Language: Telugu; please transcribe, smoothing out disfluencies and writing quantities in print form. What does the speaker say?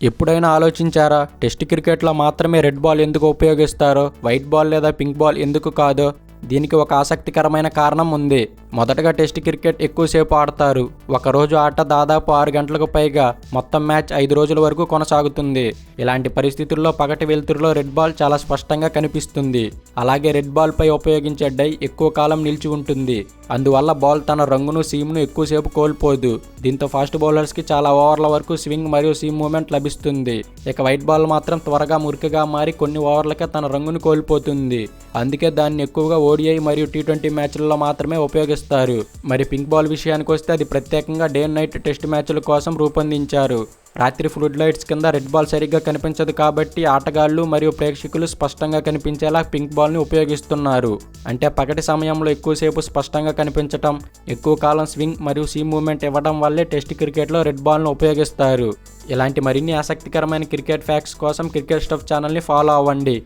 ఎప్పుడైనా ఆలోచించారా టెస్ట్ క్రికెట్లో మాత్రమే రెడ్ బాల్ ఎందుకు ఉపయోగిస్తారో, వైట్ బాల్ లేదా పింక్ బాల్ ఎందుకు కాదో? దీనికి ఒక ఆసక్తికరమైన కారణం ఉంది. మొదటగా టెస్ట్ క్రికెట్ ఎక్కువసేపు ఆడతారు. ఒకరోజు ఆట దాదాపు 6 గంటలకు పైగా, మొత్తం మ్యాచ్ 5 రోజుల వరకు కొనసాగుతుంది. ఇలాంటి పరిస్థితుల్లో పగటి వెలుతురులో రెడ్ బాల్ చాలా స్పష్టంగా కనిపిస్తుంది. అలాగే రెడ్ బాల్ పై ఉపయోగించే డై ఎక్కువ కాలం నిలిచి ఉంటుంది. అందువల్ల బాల్ తన రంగును, సీమ్ను ఎక్కువసేపు కోల్పోదు. దీంతో ఫాస్ట్ బౌలర్స్కి చాలా ఓవర్ల వరకు స్వింగ్ మరియు సీమ్ మూమెంట్ లభిస్తుంది. ఇక వైట్ బాల్ మాత్రం త్వరగా మురికిగా మారి కొన్ని ఓవర్లకే తన రంగును కోల్పోతుంది. అందుకే దాన్ని ఎక్కువగా ఓడిఐ మరియు టీ20 మ్యాచ్లలో మాత్రమే ఉపయోగిస్తారు. మరి పింక్ బాల్ విషయానికి వస్తే అది ప్రత్యేకంగా డే అండ్ నైట్ టెస్ట్ మ్యాచ్ల కోసం రూపొందించారు. రాత్రి ఫ్లడ్ లైట్స్ కింద రెడ్ బాల్ సరిగ్గా కనిపించదు కాబట్టి ఆటగాళ్లు మరియు ప్రేక్షకులు స్పష్టంగా కనిపించేలా పింక్ బాల్ని ఉపయోగిస్తున్నారు. అంటే పగటి సమయంలో ఎక్కువసేపు స్పష్టంగా కనిపించటం, ఎక్కువ కాలం స్వింగ్ మరియు సీమ్ మూమెంట్ ఇవ్వడం వల్లే టెస్ట్ క్రికెట్లో రెడ్ బాల్ను ఉపయోగిస్తారు. ఇలాంటి మరిన్ని ఆసక్తికరమైన క్రికెట్ ఫ్యాక్ట్స్ కోసం క్రికెట్ స్టఫ్ ఛానల్ని ఫాలో అవ్వండి.